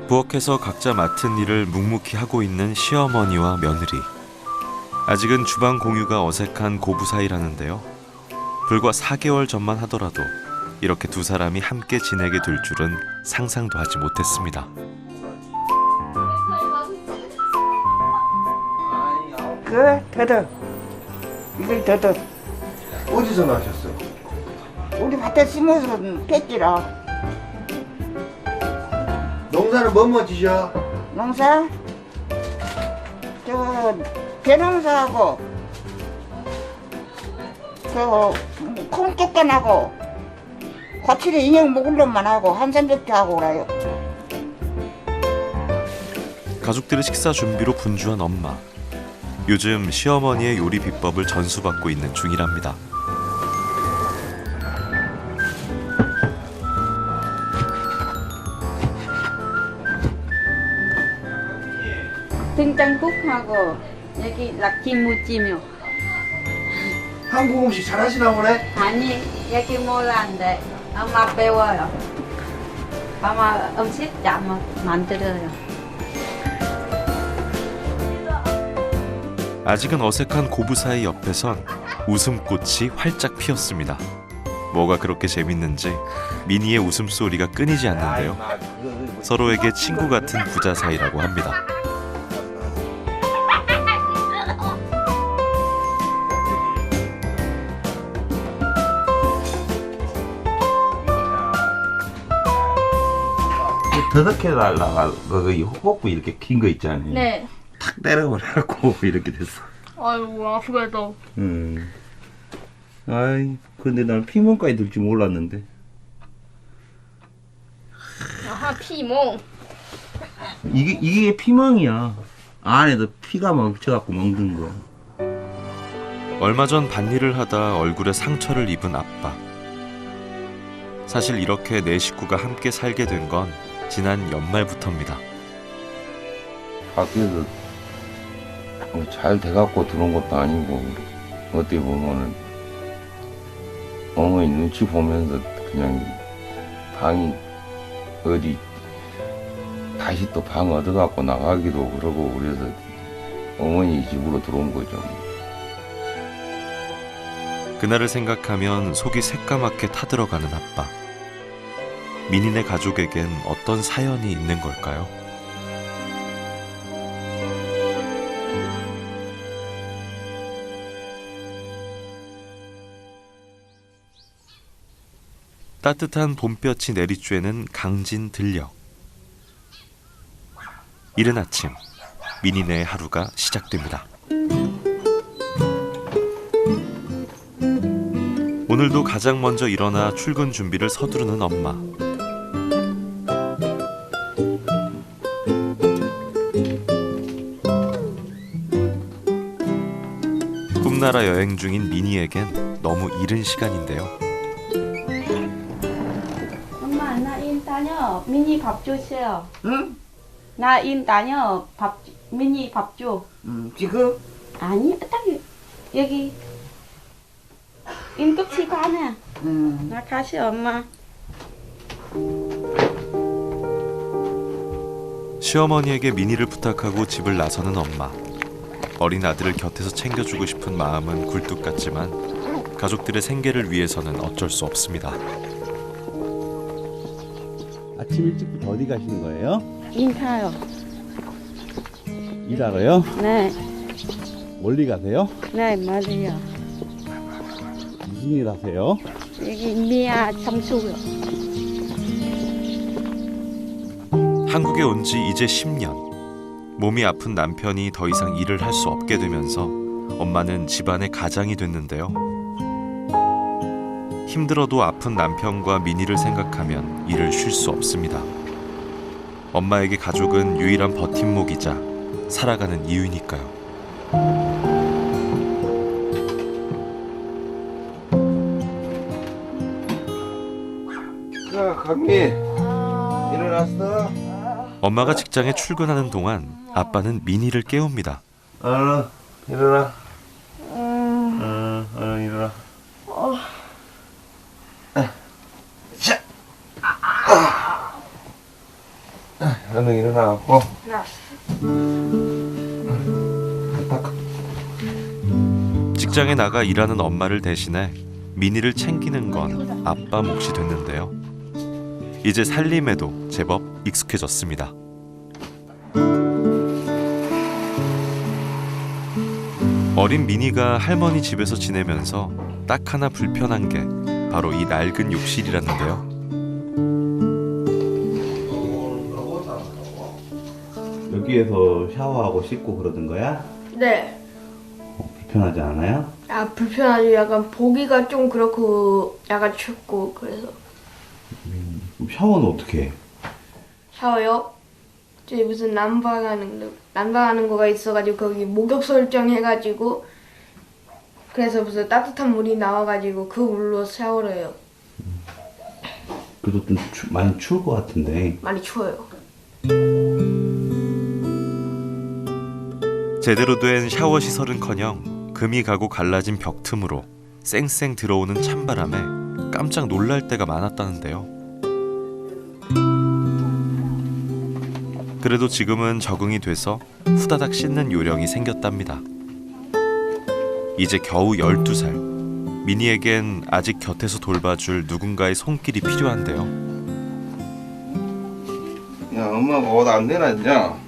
부엌에서 각자 맡은 일을 묵묵히 하고 있는 시어머니와 며느리. 아직은 주방 공유가 어색한 고부 사이라는데요. 불과 4개월 전만 하더라도 이렇게 두 사람이 함께 지내게 될 줄은 상상도 하지 못했습니다. 더더. 이걸 더더. 어디서 나셨어? 우리 밭에 심어서 뺐지라. 농사는 뭐뭐 지셔? 농사? 배농사하고 콩쪽간하고 화칠에 인형 먹을 놈만 하고 한산적도 하고 그래요. 가족들의 식사 준비로 분주한 엄마. 요즘 시어머니의 요리 비법을 전수받고 있는 중이랍니다. 등장국하고 여기 낙지무침요. 한국 음식 잘하시나 보네? 아니 여기 몰랐는데 엄마 배워요. 엄마 음식 잘 만들어요. 아직은 어색한 고부 사이 옆에선 웃음꽃이 활짝 피었습니다. 뭐가 그렇게 재밌는지 미니의 웃음소리가 끊이지 않는데요. 서로에게 친구 같은 부자 사이라고 합니다. 더덕해 달라가 그 호흡부 이렇게 긴 거 있잖아요. 네. 탁 때려버려갖고 이렇게 됐어. 아이고 아프겠다. 아이 근데 난 피멍까지 들 줄 몰랐는데. 아하 피멍. 이게 피멍이야. 안에도 피가 멈춰갖고 멍든 거. 얼마 전 밭일을 하다 얼굴에 상처를 입은 아빠. 사실 이렇게 네 식구가 함께 살게 된 건 지난 연말부터입니다. 밖에서 잘 돼갖고 들어온 것도 아니고 어떻게 보면은 어머니 눈치 보면서 그냥 방이 어디 다시 또 방 얻어갖고 나가기도 그러고 그래서 어머니 집으로 들어온 거죠. 그날을 생각하면 속이 새까맣게 타들어가는 아빠. 민희네 가족에겐 어떤 사연이 있는 걸까요? 따뜻한 봄볕이 내리쬐는 강진 들녘. 이른 아침, 민희네의 하루가 시작됩니다. 오늘도 가장 먼저 일어나 출근 준비를 서두르는 엄마. 꿈나라 여행 중인 민희에겐 너무 이른 시간인데요. 엄마 나 인 다녀. 미니 밥 주세요. 응? 나 인 다녀. 미니 밥 줘. 지금? 아니 딱 여기 임급치 가네. 나 가시 엄마. 시어머니에게 민희를 부탁하고 집을 나서는 엄마. 어린 아들을 곁에서 챙겨주고 싶은 마음은 굴뚝 같지만 가족들의 생계를 위해서는 어쩔 수 없습니다. 아침 일찍부터 어디 가시는 거예요? 인사요. 일하러요? 네. 멀리 가세요? 네 맞아요. 무슨 일 하세요? 여기 미아 점수요. 한국에 온 지 이제 10년. 몸이 아픈 남편이 더 이상 일을 할 수 없게 되면서 엄마는 집안의 가장이 됐는데요. 힘들어도 아픈 남편과 민희를 생각하면 일을 쉴 수 없습니다. 엄마에게 가족은 유일한 버팀목이자 살아가는 이유니까요. 자, 강미 일어났어? 엄마가 직장에 출근하는 동안 아빠는 민희를 깨웁니다. 일어나. 일어나. 일어나. 자. 얼른 일어나고. 직장에 나가 일하는 엄마를 대신해 미니를 챙기는 건 아빠 몫이 됐는데요. 이제 살림에도 제법 익숙해졌습니다. 어린 미니가 할머니 집에서 지내면서 딱 하나 불편한 게 바로 이 낡은 욕실이라는데요. 여기에서 샤워하고 씻고 그러는 거야? 네. 불편하지 않아요? 아, 불편하지. 약간 보기가 좀 그렇고, 약간 춥고, 그래서. 그럼 샤워는 어떻게 해? 샤워요? 저기 무슨 난방하는 거가 있어가지고, 거기 목욕 설정 해가지고, 그래서 무슨 따뜻한 물이 나와가지고, 그 물로 샤워를 해요. 그래도 좀 많이 추울 것 같은데. 많이 추워요. 제대로 된 샤워 시설은커녕 금이 가고 갈라진 벽 틈으로 쌩쌩 들어오는 찬바람에 깜짝 놀랄 때가 많았다는데요. 그래도 지금은 적응이 돼서 후다닥 씻는 요령이 생겼답니다. 이제 겨우 12살. 미니에겐 아직 곁에서 돌봐줄 누군가의 손길이 필요한데요. 야, 엄마가 옷 안 내놨냐?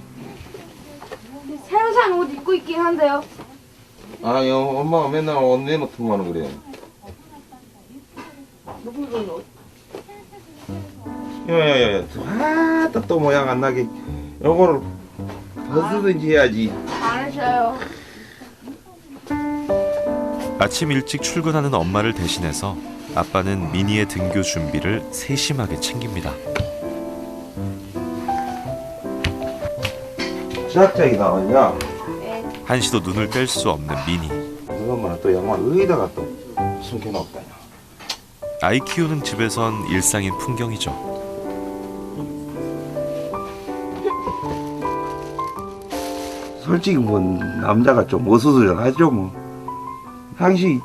새로 산 옷 입고 있긴 한데요. 아, 야, 엄마가 맨날 옷 내놓더만 그래. 무슨 옷? 야야야야, 아따 또 모양 안 나게 요거를 벗으든지 해야지. 안 했어요. 아침 일찍 출근하는 엄마를 대신해서 아빠는 미니의 등교 준비를 세심하게 챙깁니다. 시작장이 나왔냐? 한시도 눈을 뗄 수 없는 미니. 그것만 또 양말 어디다가 또 숨겨놓았다냐. 아이 키우는 집에선 일상인 풍경이죠. 솔직히 뭐 남자가 좀 어수선하죠 뭐. 당시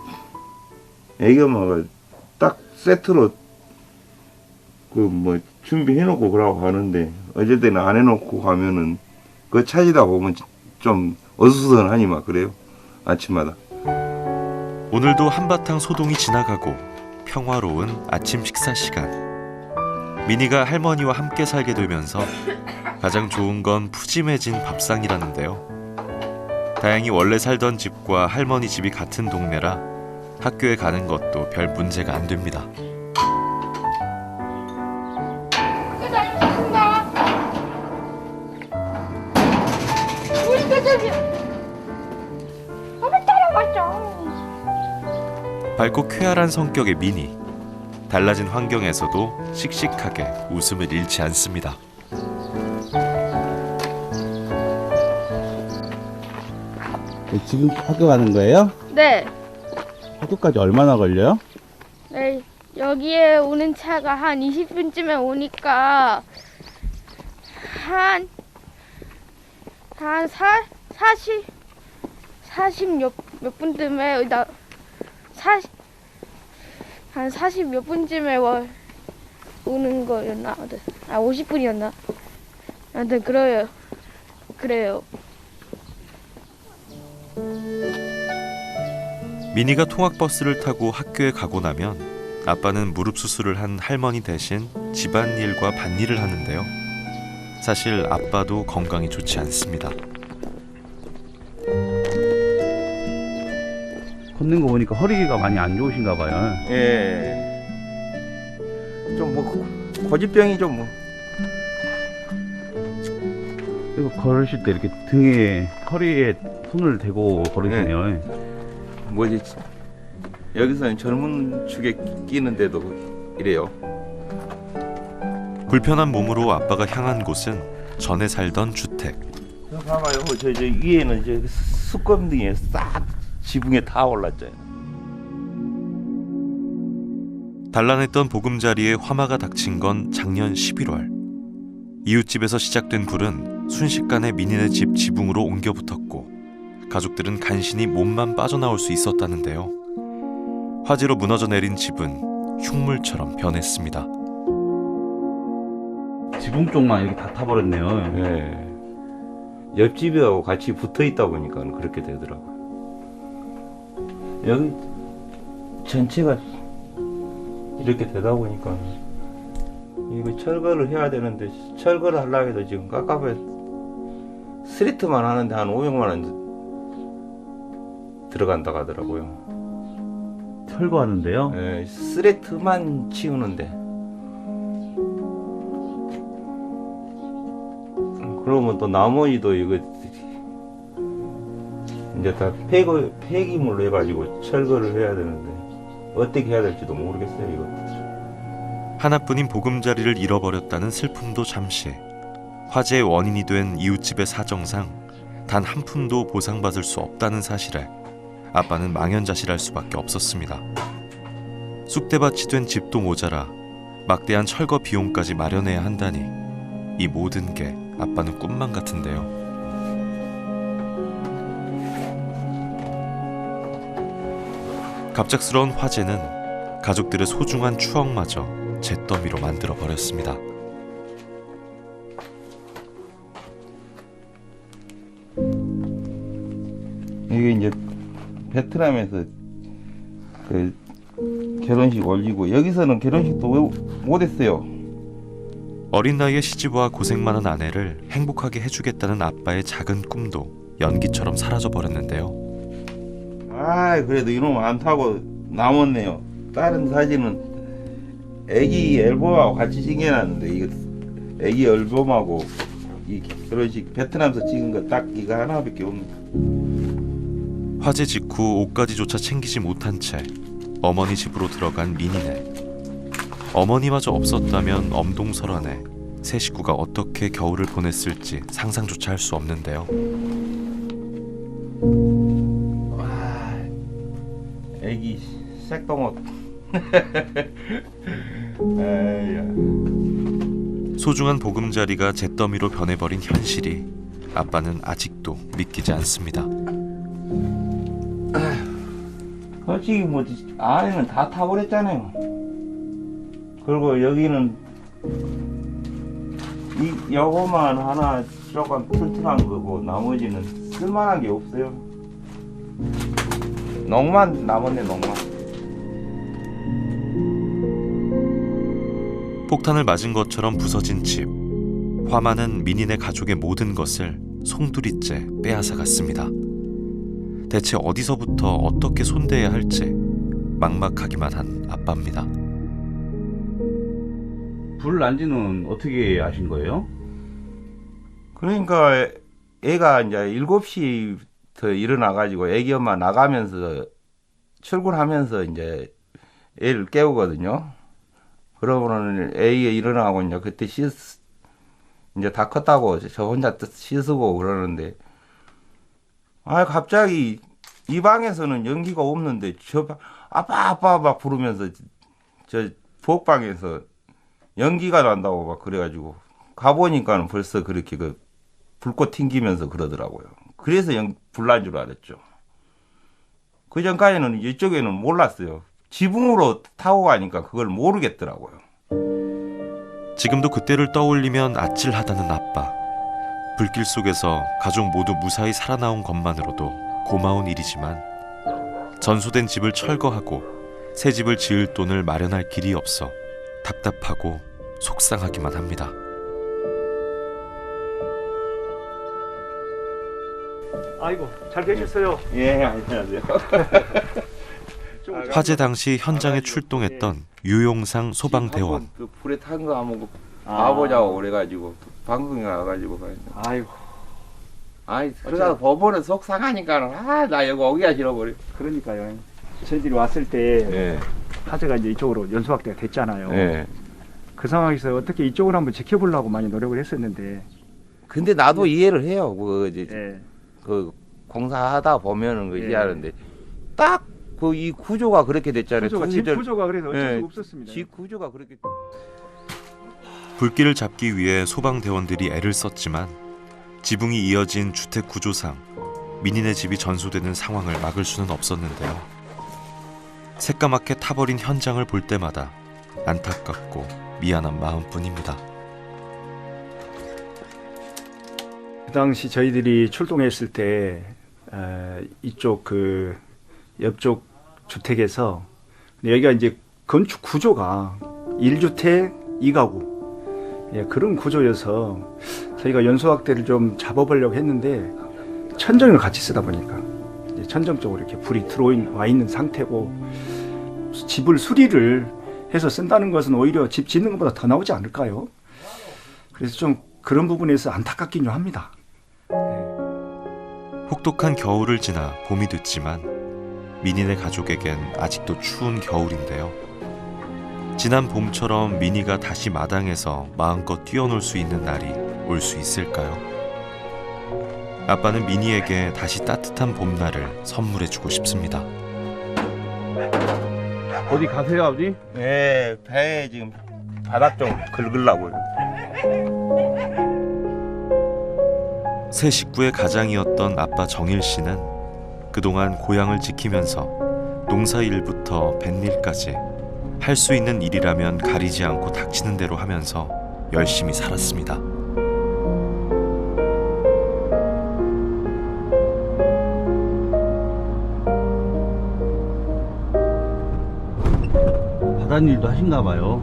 애기 엄마가 딱 세트로 그 뭐 준비해놓고 그러고 하는데 어쩔 때는 안 해놓고 가면은 그거 찾으다 보면 좀 어수선하니 막 그래요. 아침마다. 오늘도 한바탕 소동이 지나가고 평화로운 아침 식사 시간. 미니가 할머니와 함께 살게 되면서 가장 좋은 건 푸짐해진 밥상이라는데요. 다행히 원래 살던 집과 할머니 집이 같은 동네라 학교에 가는 것도 별 문제가 안 됩니다. 밝고 쾌활한 성격의 미니. 달라진 환경에서도 씩씩하게 웃음을 잃지 않습니다. 지금 학교 가는 거예요? 네. 학교까지 얼마나 걸려요? 네. 여기에 오는 차가 한 20분쯤에 오니까 한 40 몇 분쯤에 한 40 몇 분쯤에 오는 거였나? 아 50분이었나? 아무튼 그래요. 미니가 통학버스를 타고 학교에 가고 나면 아빠는 무릎 수술을 한 할머니 대신 집안일과 밭일을 하는데요. 사실 아빠도 건강이 좋지 않습니다. 걷는 거 보니까 허리가 많이 안 좋으신가 봐요. 예. 좀 뭐 고집병이 좀 뭐. 그리고 걸으실 때 이렇게 등에 허리에 손을 대고 걸으시네요. 뭐지? 여기서는 젊은 축에 끼는데도 이래요. 불편한 몸으로 아빠가 향한 곳은 전에 살던 주택. 봐봐요. 저 위에는 이제 수검등에 싹 지붕에 다 올랐잖아요. 단란했던 보금자리에 화마가 닥친 건 작년 11월. 이웃집에서 시작된 불은 순식간에 미니네 집 지붕으로 옮겨 붙었고 가족들은 간신히 몸만 빠져나올 수 있었다는데요. 화재로 무너져 내린 집은 흉물처럼 변했습니다. 지붕 쪽만 이렇게 다 타버렸네요. 예. 옆집하고 같이 붙어 있다 보니까 그렇게 되더라고요. 여기 전체가 이렇게 되다 보니까 이거 철거를 해야 되는데 철거를 하려고 해도 지금 깝깝해. 스리트만 하는데 한 500만 원 들어간다고 하더라고요. 철거하는데요. 예, 스리트만 치우는데. 그러면 또 나머지도 이거 이제 다 폐기물로 해가지고 철거를 해야 되는데 어떻게 해야 될지도 모르겠어요. 이거. 하나뿐인 보금자리를 잃어버렸다는 슬픔도 잠시, 화재의 원인이 된 이웃집의 사정상 단 한 푼도 보상받을 수 없다는 사실에 아빠는 망연자실할 수밖에 없었습니다. 쑥대밭이 된 집도 모자라 막대한 철거 비용까지 마련해야 한다니 이 모든 게 아빠는 꿈만 같은데요. 갑작스러운 화재는 가족들의 소중한 추억마저 잿더미로 만들어 버렸습니다. 이게 이제 베트남에서 그 결혼식 올리고 여기서는 결혼식도 못했어요. 어린 나이에 시집와 고생만한 아내를 행복하게 해주겠다는 아빠의 작은 꿈도 연기처럼 사라져 버렸는데요. 아, 그래도 이놈 안 타고 남았네요. 다른 사진은 애기 앨범하고 같이 찍어놨는데 이거 애기 앨범하고 이 결혼식 베트남에서 찍은 거 딱 이거 하나밖에 없네. 화재 직후 옷가지조차 챙기지 못한 채 어머니 집으로 들어간 민희네. 어머니마저 없었다면 엄동설안에 세 식구가 어떻게 겨울을 보냈을지 상상조차 할 수 없는데요. 와, 애기 색동옷. 에이야. 소중한 보금자리가 잿더미로 변해버린 현실이 아빠는 아직도 믿기지 않습니다. 솔직히 뭐 안에는 다 타버렸잖아요. 그리고 여기는 이 요거만 하나 조금 튼튼한 거고 나머지는 쓸만한 게 없어요. 농만 남았네, 농만. 폭탄을 맞은 것처럼 부서진 집. 화만은 민희네 가족의 모든 것을 송두리째 빼앗아갔습니다. 대체 어디서부터 어떻게 손대야 할지 막막하기만 한 아빠입니다. 불 난지는 어떻게 아신 거예요? 그러니까 애가 이제 7시부터 일어나가지고 애기 엄마 나가면서 출근하면서 이제 애를 깨우거든요. 그러면은 애가 일어나고 이제 그때 이제 다 컸다고 저 혼자 씻고 그러는데 아 갑자기 이 방에서는 연기가 없는데 저 아빠 막 부르면서 저 부엌방에서 연기가 난다고 막 그래가지고 가보니까는 벌써 그렇게 그 불꽃 튕기면서 그러더라고요. 그래서 불난 줄 알았죠. 그 전까지는 이쪽에는 몰랐어요. 지붕으로 타고 가니까 그걸 모르겠더라고요. 지금도 그때를 떠올리면 아찔하다는 아빠. 불길 속에서 가족 모두 무사히 살아나온 것만으로도 고마운 일이지만 전소된 집을 철거하고 새 집을 지을 돈을 마련할 길이 없어 답답하고 속상하기만 합니다. 아이고 잘 계셨어요. 예, 안녕하세요. 화재 당시 현장에 출동했던 유용상 소방대원. 그 불에 탄 거 한번 봐보자고 그래가지고 방송에 가가지고 아이고 아이 그러다 법원에 속상하니까 나 여기 오기가 싫어버려. 그러니까요. 저희들이 왔을 때 예. 화재가 이제 이쪽으로 연소확대가 됐잖아요. 예. 그 상황에서 어떻게 이쪽을 한번 지켜보려고 많이 노력을 했었는데. 근데 나도 이해를 해요. 그 이제 예. 그 공사하다 보면은 그 예. 이해하는데 딱 그 이 구조가 그렇게 됐잖아요. 집 구조가 그래서 어쩔 수 없었습니다. 집 구조가 그렇게. 불길을 잡기 위해 소방대원들이 애를 썼지만 지붕이 이어진 주택 구조상 민희네 집이 전소되는 상황을 막을 수는 없었는데요. 새까맣게 타버린 현장을 볼 때마다 안타깝고 미안한 마음뿐입니다. 그 당시 저희들이 출동했을 때 이쪽 그 옆쪽 주택에서 여기가 이제 건축 구조가 1주택 2가구 그런 구조여서 저희가 연소학대를 좀 잡아보려고 했는데 천정을 같이 쓰다 보니까 이제 천정 쪽으로 이렇게 불이 들어와 있는 상태고 집을 수리를 해서 쓴다는 것은 오히려 집 짓는 것보다 더 나오지 않을까요? 그래서 좀 그런 부분에서 안타깝긴 좀 합니다. 혹독한 겨울을 지나 봄이 됐지만 민희네 가족에겐 아직도 추운 겨울인데요. 지난 봄처럼 민희가 다시 마당에서 마음껏 뛰어놀 수 있는 날이 올 수 있을까요? 아빠는 민희에게 다시 따뜻한 봄날을 선물해주고 싶습니다. 어디 가세요, 아버지? 네, 배에 지금 바닥 좀 긁으려고요. 세 식구의 가장이었던 아빠 정일 씨는 그동안 고향을 지키면서 농사일부터 뱃일까지 할 수 있는 일이라면 가리지 않고 닥치는 대로 하면서 열심히 살았습니다. 바닷일도 하신가 봐요.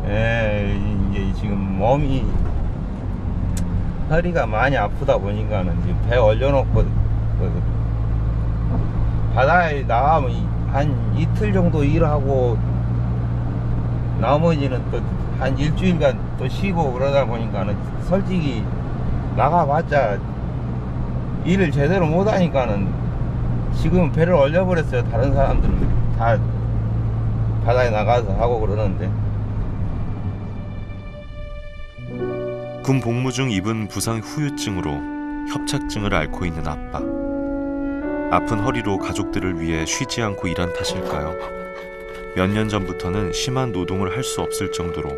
예, 이제 지금 몸이 허리가 많이 아프다 보니까는 지금 배 올려놓고 바다에 나가면 한 이틀 정도 일하고 나머지는 또 한 일주일간 또 쉬고 그러다 보니까는 솔직히 나가봤자 일을 제대로 못하니까는 지금 배를 올려버렸어요. 다른 사람들은 다 바다에 나가서 하고 그러는데. 군 복무 중 입은 부상 후유증으로 협착증을 앓고 있는 아빠. 아픈 허리로 가족들을 위해 쉬지 않고 일한 탓일까요? 몇 년 전부터는 심한 노동을 할 수 없을 정도로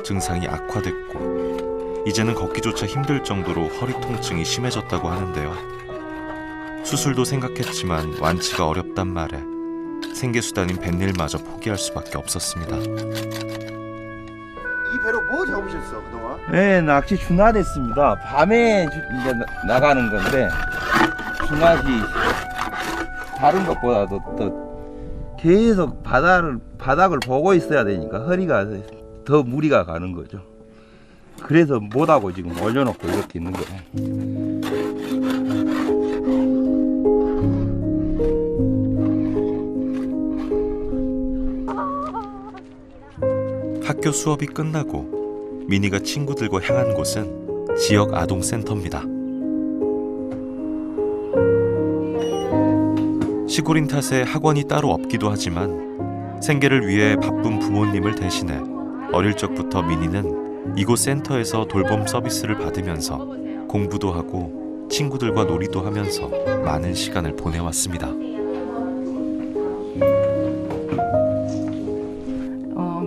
증상이 악화됐고 이제는 걷기조차 힘들 정도로 허리 통증이 심해졌다고 하는데요. 수술도 생각했지만 완치가 어렵단 말에 생계수단인 뱃일마저 포기할 수밖에 없었습니다. 이 배로 뭐 잡으셨어 그동안? 네, 낚시 준화됐습니다. 밤에 이제 나가는 건데 준화시 다른 것보다도 더 계속 바닥을 보고 있어야 되니까 허리가 더 무리가 가는 거죠. 그래서 못하고 지금 올려놓고 이렇게 있는 거예요. 학교 수업이 끝나고 민희가 친구들과 향한 곳은 지역 아동센터입니다. 시골인 탓에 학원이 따로 없기도 하지만 생계를 위해 바쁜 부모님을 대신해 어릴 적부터 민희는 이곳 센터에서 돌봄 서비스를 받으면서 공부도 하고 친구들과 놀이도 하면서 많은 시간을 보내왔습니다.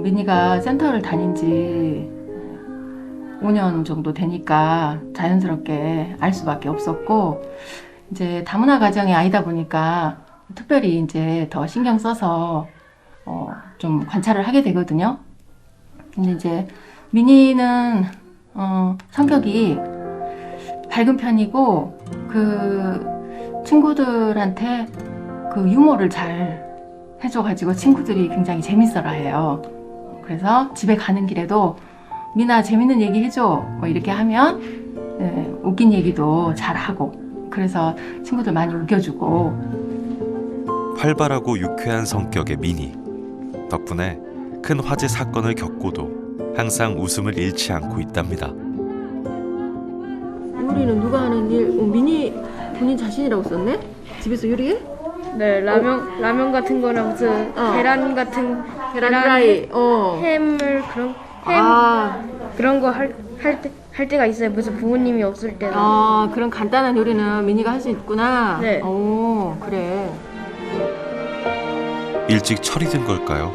민희가 센터를 다닌 지 5년 정도 되니까 자연스럽게 알 수밖에 없었고, 이제 다문화 가정의 아이다 보니까 특별히 이제 더 신경 써서 좀 관찰을 하게 되거든요. 근데 이제 민희는 성격이 밝은 편이고 그 친구들한테 그 유머를 잘 해줘가지고 친구들이 굉장히 재밌어라 해요. 그래서 집에 가는 길에도 미나 재밌는 얘기 해줘 뭐 이렇게 하면 웃긴 얘기도 잘하고, 그래서 친구들 많이 웃겨주고. 활발하고 유쾌한 성격의 민희. 덕분에 큰 화재 사건을 겪고도 항상 웃음을 잃지 않고 있답니다. 요리는 누가 하는 일? 민희 본인 자신이라고 썼네? 집에서 요리해? 네, 라면 같은 거나 무슨 계란 같은 계란 후라이, 햄을 그런 거 할 때가 있어요. 무슨 부모님이 없을 때는. 그런 간단한 요리는 민희가 할 수 있구나. 네. 오, 그래. 일찍 철이 든 걸까요?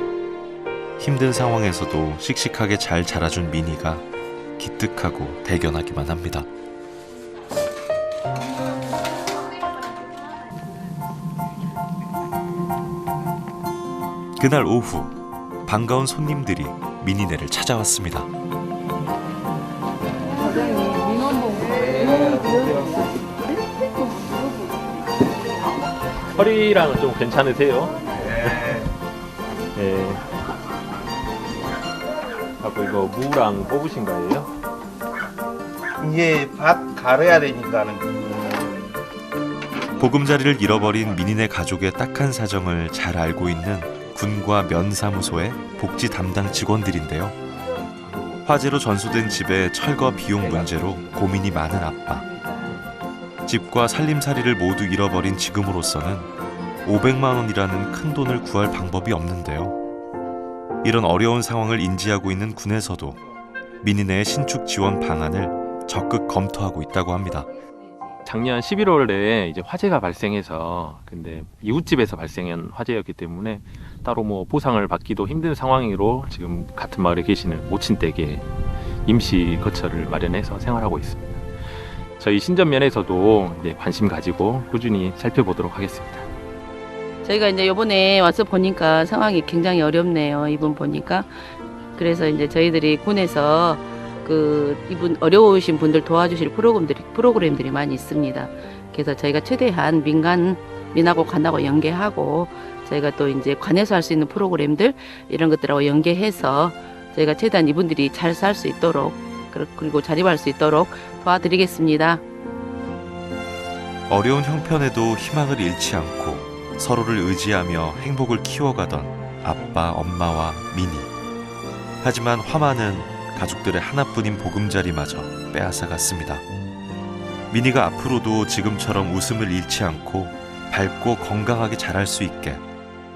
힘든 상황에서도 씩씩하게 잘 자라준 민희가 기특하고 대견하기만 합니다. 그날 오후 반가운 손님들이 민희네를 찾아왔습니다. 과장님 민원봉 허리랑은 좀 괜찮으세요? 네. 하고 이거 무랑 뽑으신 거예요? 이제 밭 갈아야 되니까는. 보금자리를 잃어버린 민인의 가족의 딱한 사정을 잘 알고 있는 군과 면사무소의 복지 담당 직원들인데요. 화재로 전소된 집의 철거 비용 문제로 고민이 많은 아빠. 집과 살림살이를 모두 잃어버린 지금으로서는 500만 원이라는 큰 돈을 구할 방법이 없는데요. 이런 어려운 상황을 인지하고 있는 군에서도 민인의 신축 지원 방안을 적극 검토하고 있다고 합니다. 작년 11월에 이제 화재가 발생해서 근데 이웃집에서 발생한 화재였기 때문에 따로 뭐 보상을 받기도 힘든 상황으로 지금 같은 마을에 계시는 모친 댁에 임시 거처를 마련해서 생활하고 있습니다. 저희 신전면에서도 이제 관심 가지고 꾸준히 살펴보도록 하겠습니다. 저희가 이제 이번에 와서 보니까 상황이 굉장히 어렵네요. 이분 보니까. 그래서 이제 저희들이 군에서 이분 어려우신 분들 도와주실 프로그램들이 많이 있습니다. 그래서 저희가 최대한 민하고 관하고 연계하고 저희가 또 이제 관에서 할 수 있는 프로그램들 이런 것들하고 연계해서 저희가 최대한 이분들이 잘 살 수 있도록 그리고 자립할 수 있도록 도와드리겠습니다. 어려운 형편에도 희망을 잃지 않고 서로를 의지하며 행복을 키워가던 아빠, 엄마와 미니. 하지만 화만은 가족들의 하나뿐인 보금자리마저 빼앗아갔습니다. 미니가 앞으로도 지금처럼 웃음을 잃지 않고 밝고 건강하게 자랄 수 있게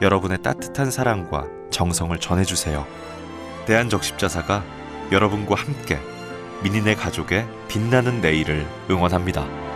여러분의 따뜻한 사랑과 정성을 전해주세요. 대한적십자사가 여러분과 함께 민인의 가족의 빛나는 내일을 응원합니다.